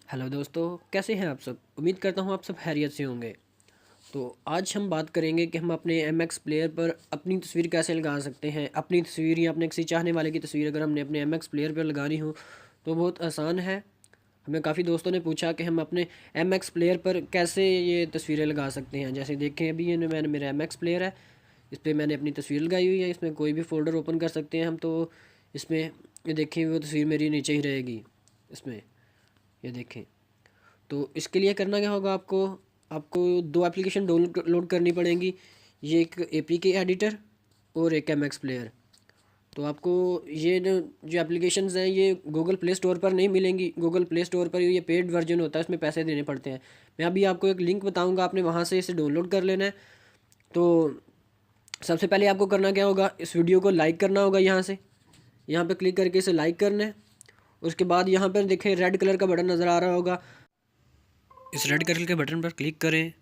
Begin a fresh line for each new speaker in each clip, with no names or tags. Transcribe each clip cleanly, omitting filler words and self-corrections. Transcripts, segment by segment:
Hello दोस्तों, कैसे हैं आप सब। उम्मीद करता हूँ आप सब खैरियत से होंगे। तो आज हम बात करेंगे कि हम अपने एम एक्स प्लेयर पर अपनी तस्वीर कैसे लगा सकते हैं। अपनी तस्वीर या अपने किसी चाहने वाले की तस्वीर अगर हमने अपने एम एक्स प्लेयर पर लगानी हो तो बहुत आसान है। हमें काफ़ी दोस्तों ने पूछा कि हम अपने एम एक्स प्लेयर पर कैसे ये तस्वीरें लगा सकते हैं। जैसे देखें, अभी ये मैंने मेरा एम एक्स प्लेयर है, इस पर मैंने अपनी तस्वीर लगाई हुई है। इसमें कोई भी फ़ोल्डर ओपन कर सकते हैं हम। तो इसमें ये देखें, वो तस्वीर मेरी नीचे ही रहेगी इसमें, ये देखें। तो इसके लिए करना क्या होगा, आपको आपको दो एप्लीकेशन डाउनलोड करनी पड़ेंगी। ये एक एपीके एडिटर और एक एम एक्स प्लेयर। तो आपको ये जो एप्लीकेशंस हैं ये गूगल प्ले स्टोर पर नहीं मिलेंगी। गूगल प्ले स्टोर पर ये पेड वर्जन होता है, इसमें पैसे देने पड़ते हैं। मैं अभी आपको एक लिंक बताऊंगा, आपने वहाँ से इसे डाउनलोड कर लेना है। तो सबसे पहले आपको करना क्या होगा, इस वीडियो को लाइक करना होगा। यहाँ पे क्लिक करके इसे लाइक करना है। उसके बाद यहाँ पर देखें, रेड कलर का बटन नज़र आ रहा होगा, इस रेड कलर के बटन पर क्लिक करें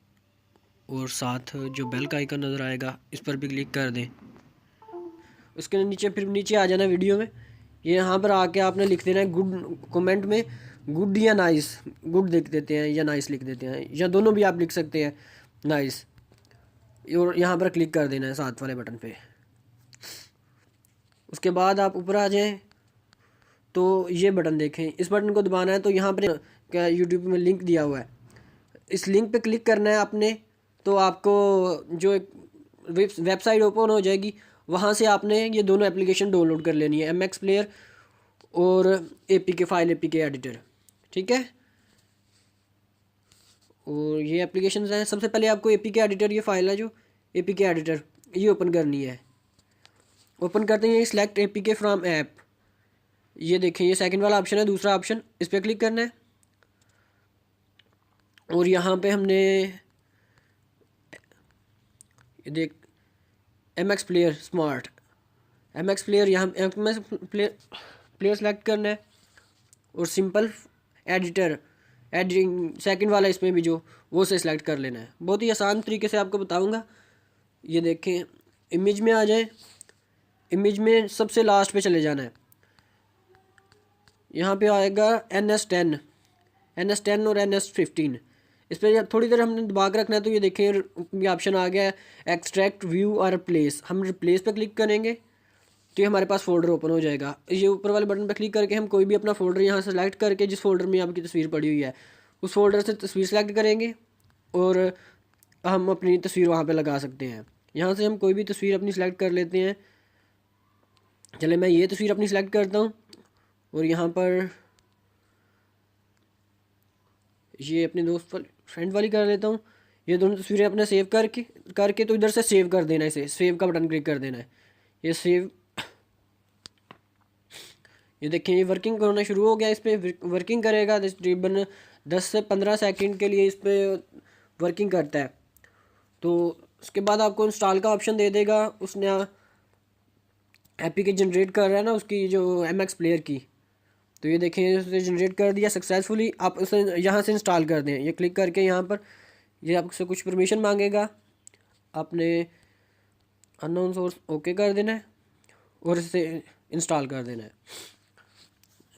और साथ जो बेल का आइकन नज़र आएगा इस पर भी क्लिक कर दें। उसके नीचे फिर नीचे आ जाना वीडियो में। ये यहाँ पर आके आपने लिख देना है गुड, कमेंट में गुड या नाइस। गुड लिख देते हैं या नाइस लिख देते हैं, या दोनों भी आप लिख सकते हैं, नाइस। और यहाँ पर क्लिक कर देना है साथ वाले बटन पे। उसके बाद आप ऊपर आ जाएं तो ये बटन देखें, इस बटन को दबाना है। तो यहाँ पर क्या यूट्यूब में लिंक दिया हुआ है, इस लिंक पे क्लिक करना है आपने। तो आपको जो एक वेबसाइट ओपन हो जाएगी, वहाँ से आपने ये दोनों एप्लीकेशन डाउनलोड कर लेनी है, एम एक्स प्लेयर और एपीके फाइल, एपीके एडिटर। ठीक है। और ये एप्लीकेशंस हैं। सबसे पहले आपको एपीके एडिटर, ये फाइल है जो एपीके एडिटर, ये ओपन करनी है। ओपन करते हैं सिलेक्ट एपीके फ्रॉम ऐप, ये देखें ये सेकंड वाला ऑप्शन है, दूसरा ऑप्शन, इस पर क्लिक करना है। और यहाँ पे हमने ये देख M X player smart, M X player, यहाँ एम एक्स प्लेयर सेलेक्ट करना है। और सिंपल एडिटर, एडिटिंग सेकंड वाला इसमें भी जो वो से सिलेक्ट कर लेना है। बहुत ही आसान तरीके से आपको बताऊंगा। ये देखें, इमेज में आ जाए, इमेज में सबसे लास्ट पे चले जाना है। यहाँ पे आएगा NS10, NS10 और NS15। इस पर थोड़ी देर हमने दबा के रखना है। तो ये देखें, ये ऑप्शन आ गया है एक्सट्रैक्ट व्यू और रिप्लेस। हम रिप्लेस पे क्लिक करेंगे तो ये हमारे पास फोल्डर ओपन हो जाएगा। ये ऊपर वाले बटन पर क्लिक करके हम कोई भी अपना फोल्डर यहाँ से सेलेक्ट करके, जिस फोल्डर में आपकी तस्वीर पड़ी हुई है उस फोल्डर से तस्वीर सेलेक्ट करेंगे और हम अपनी तस्वीर वहाँ पे लगा सकते हैं। यहाँ से हम कोई भी तस्वीर अपनी सेलेक्ट कर लेते हैं। चले, मैं ये तस्वीर अपनी सेलेक्ट करता हूँ और यहाँ पर ये अपने दोस्त फ्रेंड वाली कर लेता हूँ। ये दोनों तस्वीरें अपने सेव करके करके तो इधर से सेव कर देना है, इसे सेव का बटन क्लिक कर देना है। ये सेव, ये देखें ये वर्किंग होना शुरू हो गया। इस पर वर्किंग करेगा तकरीबन 10 से 15 सेकंड के लिए इस पर वर्किंग करता है। तो उसके बाद आपको इंस्टॉल का ऑप्शन दे देगा। उसने एपीके जनरेट कर रहा है ना उसकी, जो एम एक्स प्लेयर की। तो ये देखें, उसने जनरेट कर दिया सक्सेसफुली। आप उसे यहाँ से इंस्टॉल कर दें, ये क्लिक करके यहाँ पर ये आपसे कुछ परमिशन मांगेगा, आपने अननोन सोर्स ओके कर देना है और इसे इंस्टॉल कर देना है।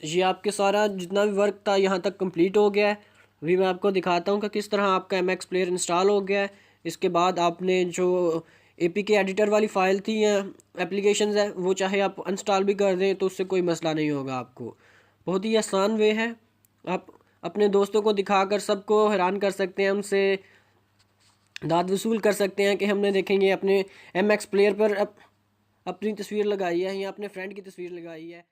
ये आपके सारा जितना भी वर्क था यहाँ तक कंप्लीट हो गया है। अभी मैं आपको दिखाता हूँ कि किस तरह आपका एम एक्स प्लेयर इंस्टॉल हो गया है। इसके बाद आपने जो एपीके एडिटर वाली फ़ाइल थी या एप्लीकेशंस है, वो चाहे आप अनस्टॉल भी कर दें तो उससे कोई मसला नहीं होगा आपको। बहुत ही आसान वे है। आप अपने दोस्तों को दिखाकर सबको हैरान कर सकते हैं, उनसे दाद वसूल कर सकते हैं कि हमने देखेंगे अपने एम एक्स प्लेयर पर अपनी तस्वीर लगाई है या अपने फ्रेंड की तस्वीर लगाई है।